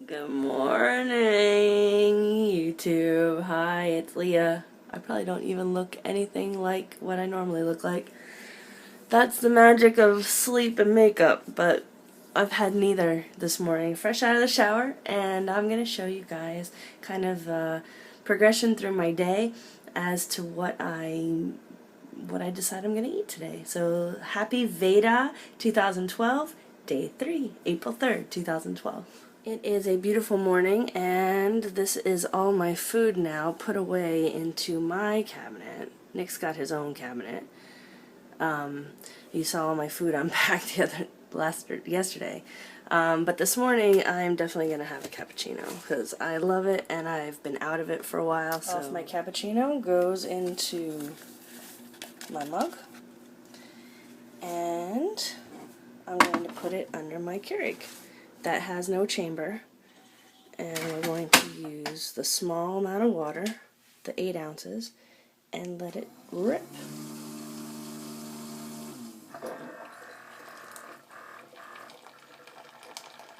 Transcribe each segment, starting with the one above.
Good morning, YouTube. Hi, it's Leah. I probably don't even look anything like what I normally look like. That's the magic of sleep and makeup, but I've had neither this morning. Fresh out of the shower, and I'm going to show you guys kind of progression through my day as to what I decide I'm going to eat today. So, happy Veda 2012, day 3, April 3rd, 2012. It is a beautiful morning, and this is all my food now put away into my cabinet. Nick's got his own cabinet. You saw all my food unpacked yesterday. But this morning, I'm definitely going to have a cappuccino because I love it, and I've been out of it for a while. So my cappuccino goes into my mug, and I'm going to put it under my Keurig. That has no chamber, and we're going to use the small amount of water, the 8 ounces, and let it rip.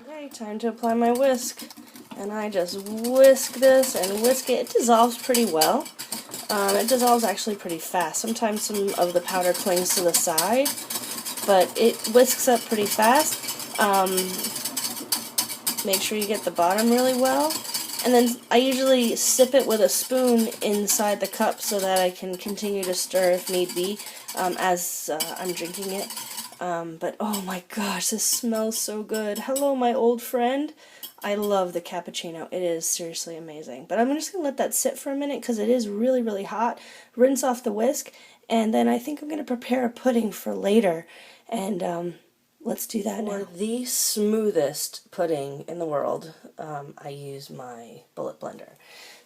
Okay, time to apply my whisk, and I just whisk this and whisk it. It dissolves pretty well. It dissolves actually pretty fast. Sometimes some of the powder clings to the side, but it whisks up pretty fast. Make sure you get the bottom really well, and then I usually sip it with a spoon inside the cup so that I can continue to stir if need be as I'm drinking it. But oh my gosh, this smells so good. Hello, my old friend. I love the cappuccino. It is seriously amazing. But I'm just going to let that sit for a minute because it is really, really hot. Rinse off the whisk, and then I think I'm going to prepare a pudding for later. And let's do that now. For the smoothest pudding in the world, I use my bullet blender.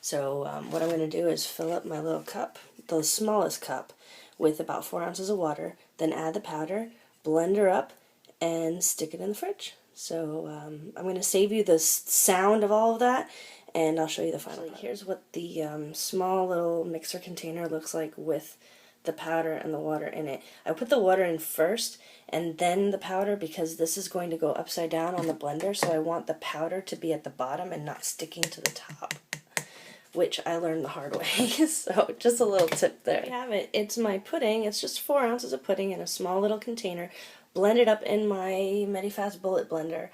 So what I'm going to do is fill up my little cup, the smallest cup, with about 4 ounces of water, then add the powder, blend her up, and stick it in the fridge. So I'm going to save you the sound of all of that, and I'll show you the final product. Here's what the small little mixer container looks like with the powder and the water in it. I put the water in first and then the powder because this is going to go upside down on the blender, so I want the powder to be at the bottom and not sticking to the top, which I learned the hard way. So just a little tip there. There you have it. It's my pudding. It's just 4 ounces of pudding in a small little container, blended up in my Medifast bullet blender.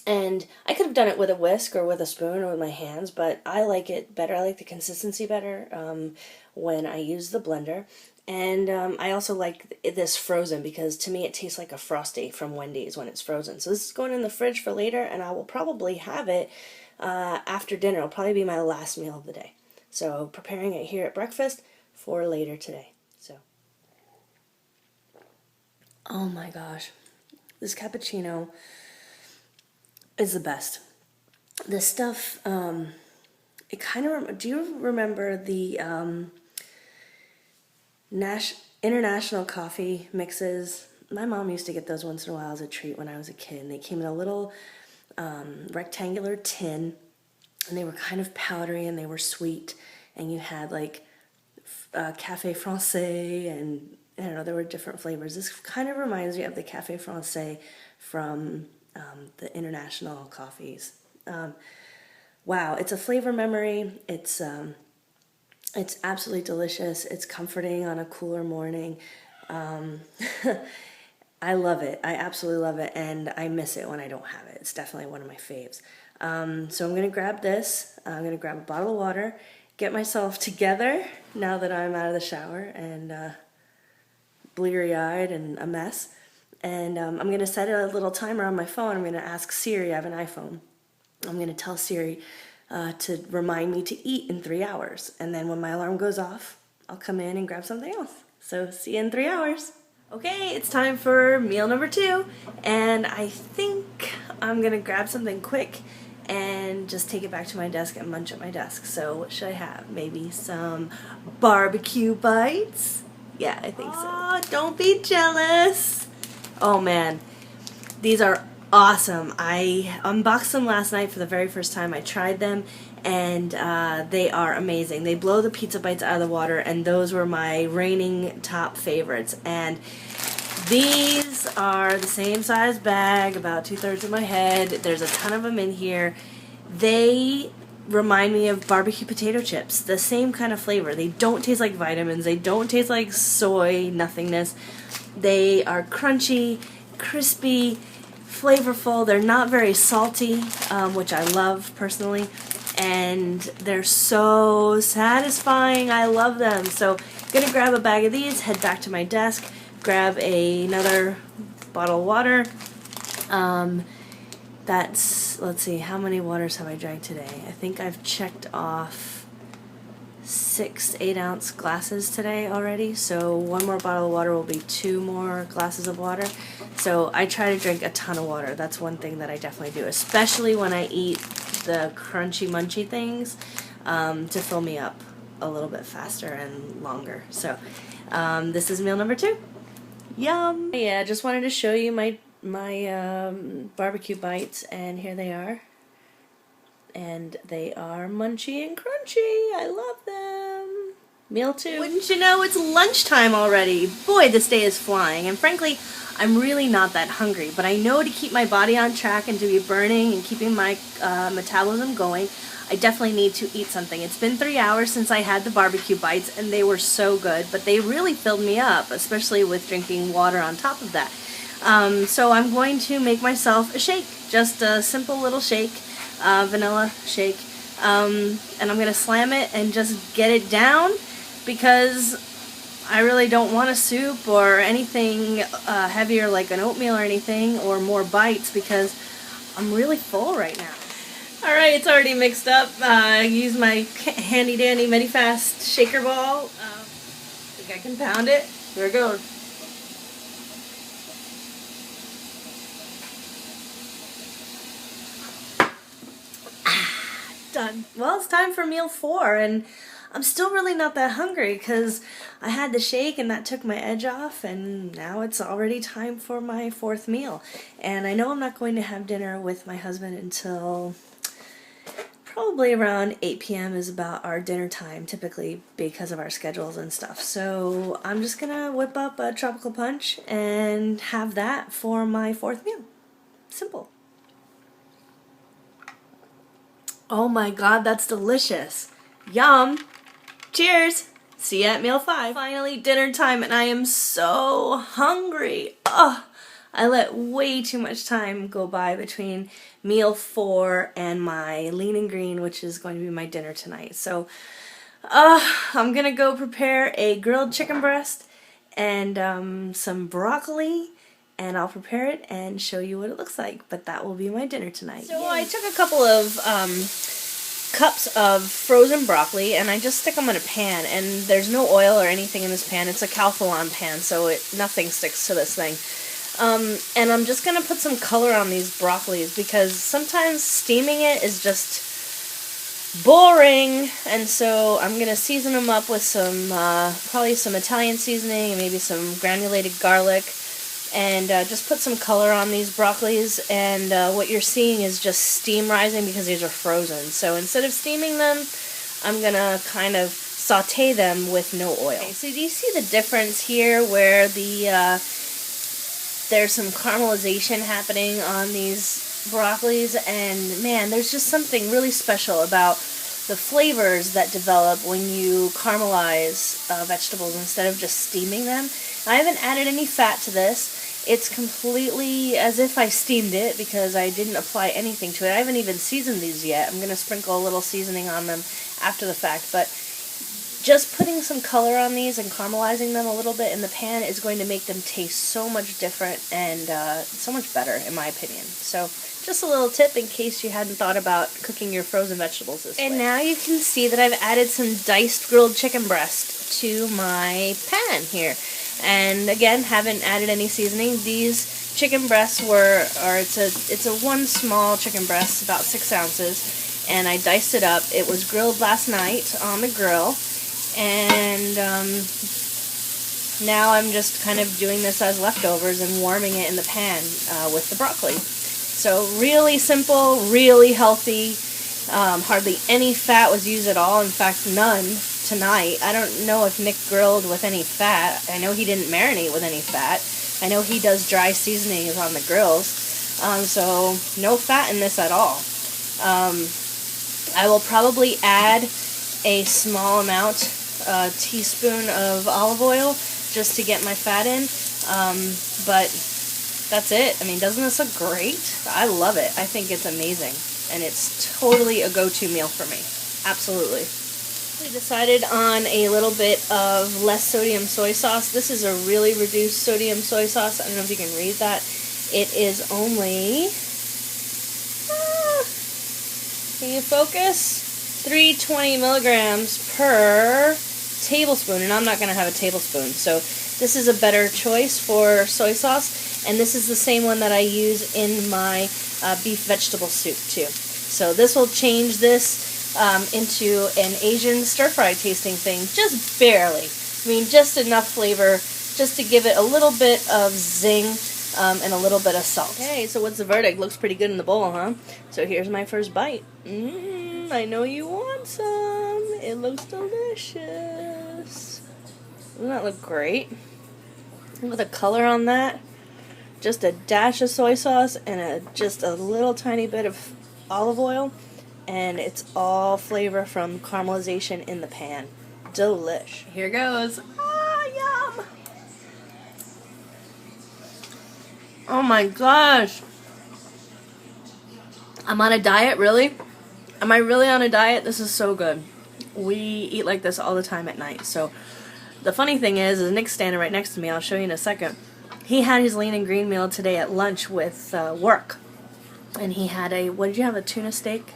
And I could have done it with a whisk or with a spoon or with my hands, but I like it better. I like the consistency better when I use the blender. And I also like this frozen because to me it tastes like a Frosty from Wendy's when it's frozen. So this is going in the fridge for later, and I will probably have it after dinner. It'll probably be my last meal of the day. So preparing it here at breakfast for later today. So, oh my gosh, this cappuccino is the best. This stuff, it kind of, do you remember the international coffee mixes? My mom used to get those once in a while as a treat when I was a kid, and they came in a little rectangular tin, and they were kind of powdery and they were sweet, and you had like Café Francais, and I don't know, there were different flavors. This kind of reminds me of the Café Francais from the international coffees. Wow, it's a flavor memory. It's absolutely delicious. It's comforting on a cooler morning. I love it. I absolutely love it, and I miss it when I don't have it. It's definitely one of my faves. So I'm going to grab this. I'm going to grab a bottle of water, get myself together now that I'm out of the shower and bleary-eyed and a mess. And I'm going to set a little timer on my phone. I'm going to ask Siri. I have an iPhone. I'm going to tell Siri to remind me to eat in 3 hours. And then when my alarm goes off, I'll come in and grab something else. So see you in 3 hours. Okay, it's time for meal number 2. And I think I'm going to grab something quick and just take it back to my desk and munch at my desk. So what should I have? Maybe some barbecue bites? Yeah, I think so. Oh, don't be jealous. Oh man, these are awesome. I unboxed them last night for the very first time. I tried them, and they are amazing. They blow the pizza bites out of the water, and those were my reigning top favorites. And these are the same size bag, about 2/3 of my head. There's a ton of them in here. They remind me of barbecue potato chips, the same kind of flavor. They don't taste like vitamins. They don't taste like soy nothingness. They are crunchy, crispy, flavorful. They're not very salty, which I love personally. And they're so satisfying. I love them. So I'm going to grab a bag of these, head back to my desk, grab another bottle of water. Let's see, how many waters have I drank today? I think I've checked off 6 8-ounce glasses today already, so one more bottle of water will be 2 more glasses of water. So I try to drink a ton of water. That's one thing that I definitely do, especially when I eat the crunchy munchy things, to fill me up a little bit faster and longer. So this is meal number 2. Yum! Yeah, just wanted to show you my barbecue bites, and here they are. And they are munchy and crunchy. I love them. Meal 2. Wouldn't you know, it's lunchtime already. Boy, this day is flying. And frankly, I'm really not that hungry. But I know to keep my body on track and to be burning and keeping my metabolism going, I definitely need to eat something. It's been 3 hours since I had the barbecue bites, and they were so good. But they really filled me up, especially with drinking water on top of that. So I'm going to make myself a shake. Just a simple little shake. Vanilla shake, and I'm going to slam it and just get it down, because I really don't want a soup or anything heavier like an oatmeal or anything, or more bites, because I'm really full right now. Alright, it's already mixed up. I use my handy dandy Medifast shaker ball. I think I can pound it. Here it goes. Done. Well, it's time for meal 4, and I'm still really not that hungry because I had the shake and that took my edge off, and now it's already time for my 4th meal. And I know I'm not going to have dinner with my husband until probably around 8 p.m. is about our dinner time, typically, because of our schedules and stuff. So I'm just gonna whip up a tropical punch and have that for my 4th meal. Simple. Oh my god, that's delicious. Yum. Cheers. See you at meal 5. Finally dinner time, and I am so hungry. Ugh. I let way too much time go by between meal 4 and my lean and green, which is going to be my dinner tonight. So I'm gonna go prepare a grilled chicken breast and some broccoli, and I'll prepare it and show you what it looks like. But that will be my dinner tonight. So I took a couple of cups of frozen broccoli, and I just stick them in a pan, and there's no oil or anything in this pan. It's a Calphalon pan, so nothing sticks to this thing. And I'm just going to put some color on these broccolis, because sometimes steaming it is just boring, and so I'm going to season them up with some, probably some Italian seasoning and maybe some granulated garlic, and just put some color on these broccolis. And what you're seeing is just steam rising because these are frozen. So instead of steaming them, I'm going to kind of saute them with no oil. Okay, so do you see the difference here where there's some caramelization happening on these broccolis, and man, there's just something really special about the flavors that develop when you caramelize vegetables instead of just steaming them. I haven't added any fat to this. It's completely as if I steamed it because I didn't apply anything to it. I haven't even seasoned these yet. I'm going to sprinkle a little seasoning on them after the fact, but just putting some color on these and caramelizing them a little bit in the pan is going to make them taste so much different and so much better, in my opinion. So just a little tip in case you hadn't thought about cooking your frozen vegetables this way. And now you can see that I've added some diced grilled chicken breast to my pan here. And again, haven't added any seasoning. These chicken breasts it's a one small chicken breast, about 6 ounces, and I diced it up. It was grilled last night on the grill, and now I'm just kind of doing this as leftovers and warming it in the pan with the broccoli. So really simple, really healthy. Hardly any fat was used at all. In fact, none tonight. I don't know if Nick grilled with any fat. I know he didn't marinate with any fat. I know he does dry seasonings on the grills, so no fat in this at all. I will probably add a small amount, a teaspoon of olive oil, just to get my fat in, but that's it. I mean, doesn't this look great? I love it. I think it's amazing, and it's totally a go-to meal for me. Absolutely. We decided on a little bit of less sodium soy sauce. This is a really reduced sodium soy sauce. I don't know if you can read that. It is only, can you focus? 320 milligrams per tablespoon, and I'm not going to have a tablespoon. So this is a better choice for soy sauce, and this is the same one that I use in my beef vegetable soup too. So this will change this into an Asian stir-fry tasting thing, just barely. I mean, just enough flavor, just to give it a little bit of zing and a little bit of salt. Okay, so what's the verdict? Looks pretty good in the bowl, huh? So here's my first bite. I know you want some. It looks delicious. Doesn't that look great? Look at the color on that. Just a dash of soy sauce and just a little tiny bit of olive oil. And it's all flavor from caramelization in the pan. Delish. Here goes. Ah, yum! Oh my gosh. I'm on a diet, really? Am I really on a diet? This is so good. We eat like this all the time at night. So the funny thing is Nick's standing right next to me. I'll show you in a second. He had his lean and green meal today at lunch with work. And he had what did you have, a tuna steak?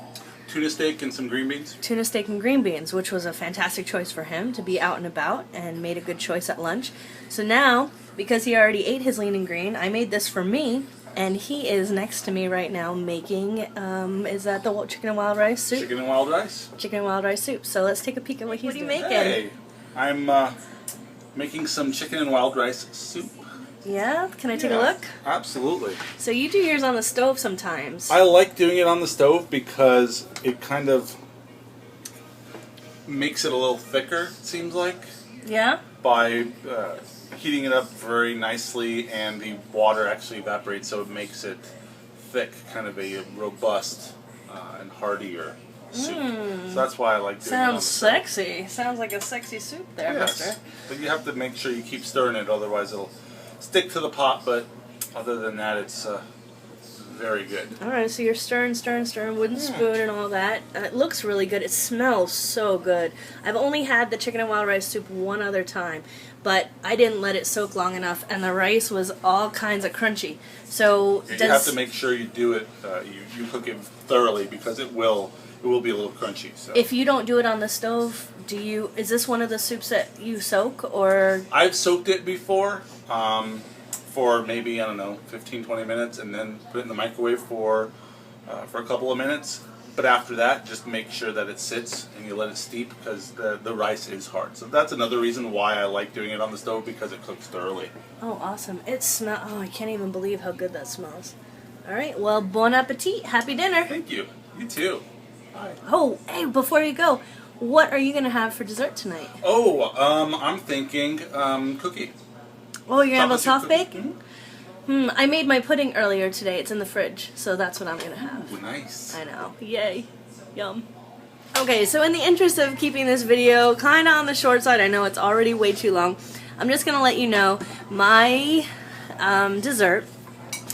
Tuna steak and some green beans. Tuna steak and green beans, which was a fantastic choice for him to be out and about, and made a good choice at lunch. So now, because he already ate his lean and green, I made this for me, and he is next to me right now making, is that the chicken and wild rice soup? Chicken and wild rice. Chicken and wild rice soup. So let's take a peek at what he's doing. What are you making? Hey, I'm making some chicken and wild rice soup. Yeah? Can I take a look? Absolutely. So you do yours on the stove sometimes. I like doing it on the stove because it kind of makes it a little thicker, it seems like. Yeah? By heating it up very nicely, and the water actually evaporates, so it makes it thick, kind of a robust and heartier soup. So that's why I like doing it on the stove. Sounds sexy. Sounds like a sexy soup there, mister. But you have to make sure you keep stirring it, otherwise it'll stick to the pot, but other than that, it's very good. Alright, so you're stirring, wooden spoon and all that. It looks really good. It smells so good. I've only had the chicken and wild rice soup one other time, but I didn't let it soak long enough, and the rice was all kinds of crunchy. So you have to make sure you do it, you cook it thoroughly, because it will be a little crunchy. So. If you don't do it on the stove, is this one of the soups that you soak, or? I've soaked it before, for maybe, I don't know, 15-20 minutes, and then put it in the microwave for a couple of minutes. But after that, just make sure that it sits and you let it steep, because the rice is hard. So that's another reason why I like doing it on the stove, because it cooks thoroughly. Oh, awesome. Oh, I can't even believe how good that smells. All right, well, bon appetit. Happy dinner. Thank you. You too. Bye. Oh, hey, before you go, what are you going to have for dessert tonight? Oh, I'm thinking cookie. Oh, you're going to have a soft bake? Mm-hmm. I made my pudding earlier today. It's in the fridge, so that's what I'm going to have. Ooh, nice. I know. Yay. Yum. Okay, so in the interest of keeping this video kind of on the short side, I know it's already way too long, I'm just going to let you know my dessert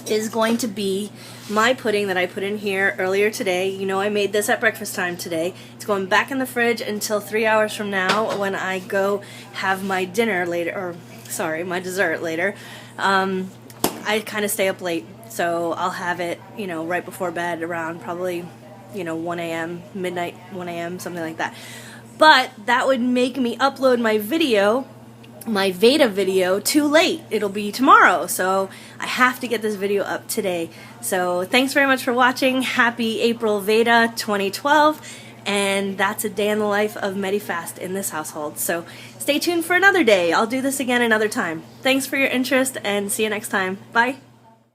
is going to be my pudding that I put in here earlier today. You know, I made this at breakfast time today. It's going back in the fridge until 3 hours from now when I go have my dinner later, or sorry, my dessert later. I kind of stay up late, so I'll have it, you know, right before bed around probably, you know, 1 a.m., midnight, 1 a.m., something like that. But that would make me upload my video, my Veda video, too late. It'll be tomorrow, so I have to get this video up today. So thanks very much for watching. Happy April Veda 2012, and that's a day in the life of Medifast in this household. So stay tuned for another day. I'll do this again another time. Thanks for your interest, and see you next time. Bye.